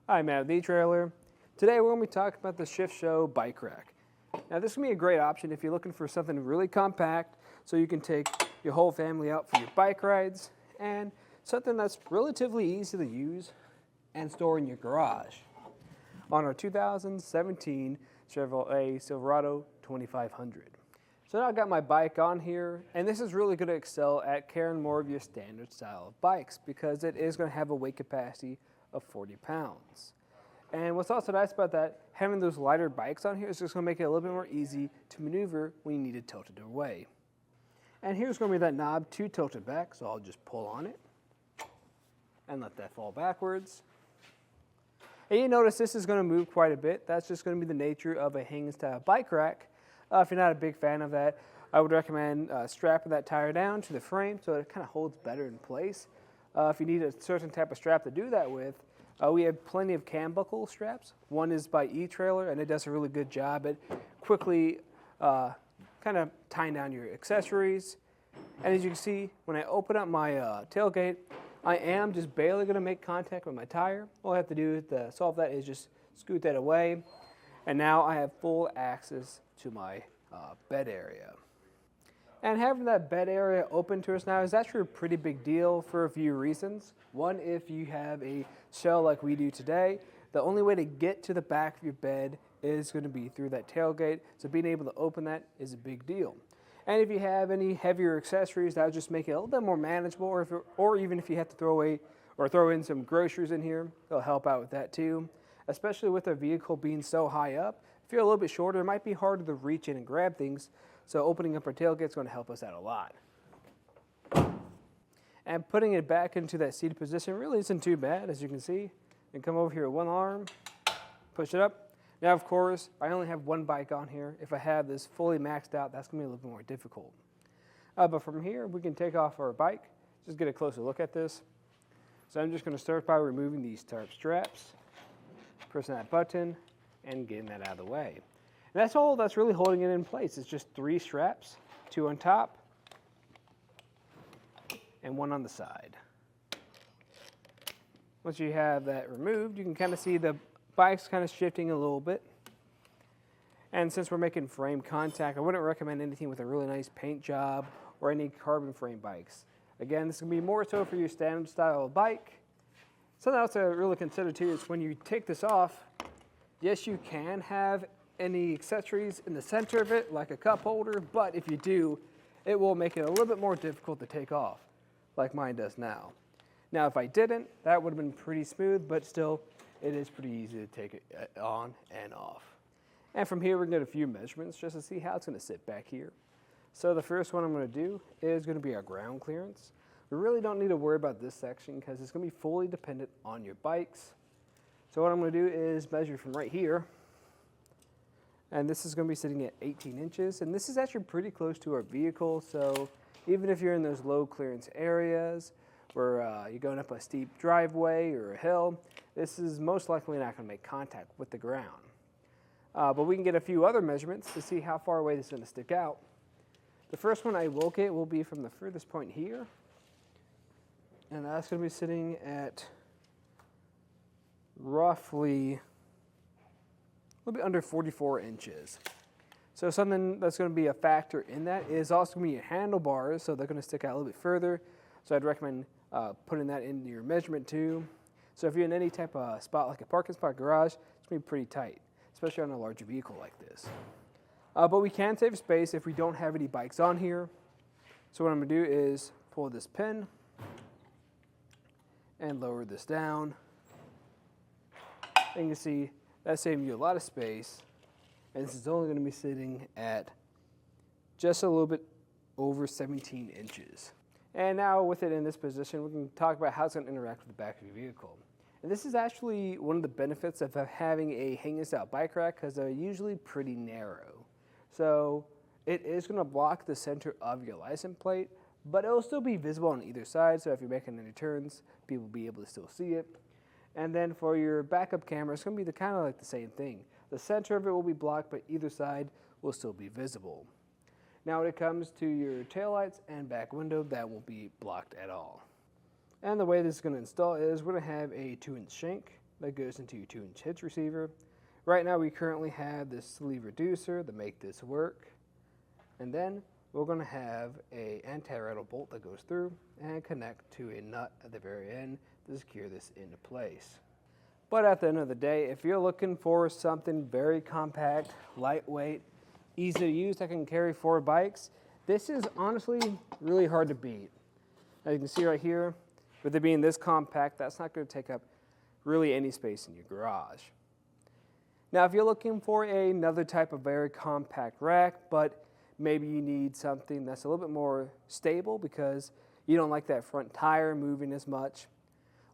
Hi, Matt, the etrailer. Today we're going to be talking about the ShiftShow bike rack. Now this can be a great option if you're looking for something really compact so you can take your whole family out for your bike rides, and something that's relatively easy to use and store in your garage. On our 2017 Chevrolet Silverado 2500. So now I've got my bike on here, and this is really going to excel at carrying more of your standard style of bikes because it is going to have a weight capacity of 40 pounds. And what's also nice about that, having those lighter bikes on here is just going to make it a little bit more easy to maneuver when you need to tilt it away. And here's going to be that knob to tilt it back, so I'll just pull on it and let that fall backwards. And you notice this is going to move quite a bit. That's just going to be the nature of a hanging style bike rack. If you're not a big fan of that, I would recommend strapping that tire down to the frame so it kind of holds better in place. If you need a certain type of strap to do that with, we have plenty of cam buckle straps. One is by etrailer, and it does a really good job at quickly kind of tying down your accessories. And as you can see, when I open up my tailgate, I am just barely going to make contact with my tire. All I have to do to solve that is just scoot that away. And now I have full access to my bed area. And having that bed area open to us now is actually a pretty big deal for a few reasons. One, if you have a shell like we do today, the only way to get to the back of your bed is going to be through that tailgate. So being able to open that is a big deal. And if you have any heavier accessories, that would just make it a little bit more manageable, or even if you have to throw in some groceries in here, it'll help out with that too. Especially with our vehicle being so high up, if you're a little bit shorter, it might be harder to reach in and grab things. So opening up our tailgate is going to help us out a lot. And putting it back into that seated position really isn't too bad, as you can see. And come over here with one arm, push it up. Now, of course, I only have one bike on here. If I have this fully maxed out, that's going to be a little bit more difficult. But from here, we can take off our bike, just get a closer look at this. So I'm just going to start by removing these tarp straps, pressing that button, and getting that out of the way. And that's all that's really holding it in place. It's just 3 straps, 2 on top, and 1 on the side. Once you have that removed, you can kind of see the bike's kind of shifting a little bit. And since we're making frame contact, I wouldn't recommend anything with a really nice paint job or any carbon frame bikes. Again, this is going to be more so for your standard style bike. Something else to really consider too is when you take this off, yes, you can have any accessories in the center of it, like a cup holder, but if you do, it will make it a little bit more difficult to take off, like mine does now. Now, if I didn't, that would have been pretty smooth, but still, it is pretty easy to take it on and off. And from here, we're going to get a few measurements just to see how it's going to sit back here. So the first one I'm going to do is going to be our ground clearance. We really don't need to worry about this section because it's going to be fully dependent on your bikes. So what I'm going to do is measure from right here. And this is going to be sitting at 18 inches. And this is actually pretty close to our vehicle. So even if you're in those low clearance areas where you're going up a steep driveway or a hill, this is most likely not going to make contact with the ground. But we can get a few other measurements to see how far away this is going to stick out. The first one I will get will be from the furthest point here. And that's going to be sitting at roughly a little bit under 44 inches. So something that's going to be a factor in that is also going to be your handlebars, so they're going to stick out a little bit further. So I'd recommend putting that into your measurement too. So if you're in any type of spot like a parking spot, garage, it's going to be pretty tight, especially on a larger vehicle like this. But we can save space if we don't have any bikes on here. So what I'm going to do is pull this pin and lower this down. And you can see that's saving you a lot of space. And this is only going to be sitting at just a little bit over 17 inches. And now with it in this position, we can talk about how it's going to interact with the back of your vehicle. And this is actually one of the benefits of having a hanging style bike rack because they're usually pretty narrow. So it is going to block the center of your license plate, but it'll still be visible on either side. So if you're making any turns, people will be able to still see it. And then for your backup camera, it's going to be kind of like the same thing. The center of it will be blocked, but either side will still be visible. Now when it comes to your taillights and back window, that won't be blocked at all. And the way this is going to install is we're going to have a 2-inch shank that goes into your 2-inch hitch receiver. Right now we currently have this sleeve reducer to make this work. And then we're going to have a anti-rattle bolt that goes through and connect to a nut at the very end to secure this into place. But at the end of the day, if you're looking for something very compact, lightweight, easy to use that can carry 4 bikes, this is honestly really hard to beat. As you can see right here, with it being this compact, that's not going to take up really any space in your garage. Now, if you're looking for another type of very compact rack, but maybe you need something that's a little bit more stable because you don't like that front tire moving as much,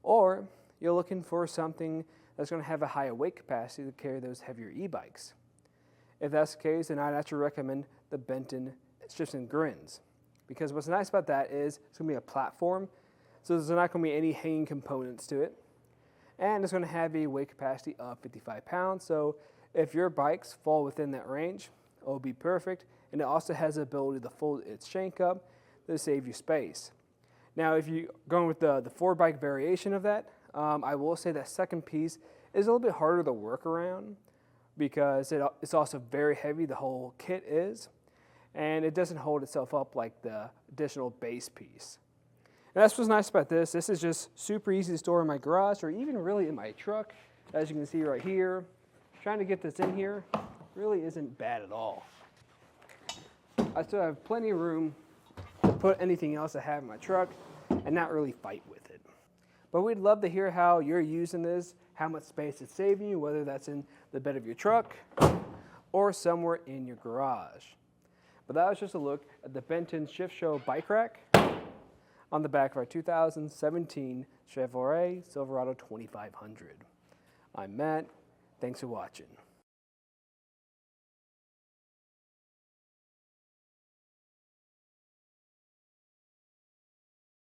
or you're looking for something that's going to have a higher weight capacity to carry those heavier e-bikes. If that's the case, then I'd actually recommend the Benton ShiftShow Grins, because what's nice about that is it's going to be a platform, so there's not going to be any hanging components to it, and it's going to have a weight capacity of 55 pounds, so if your bikes fall within that range, it'll be perfect, and it also has the ability to fold its shank up to save you space. Now, if you're going with the 4-bike variation of that, I will say that second piece is a little bit harder to work around because it's also very heavy, the whole kit is, and it doesn't hold itself up like the additional base piece. And that's what's nice about this. This is just super easy to store in my garage or even really in my truck. As you can see right here, trying to get this in here really isn't bad at all. I still have plenty of room to put anything else I have in my truck and not really fight with it. But we'd love to hear how you're using this, how much space it's saving you, whether that's in the bed of your truck or somewhere in your garage. But that was just a look at the Benton ShiftShow Bike Rack on the back of our 2017 Chevrolet Silverado 2500. I'm Matt. Thanks for watching.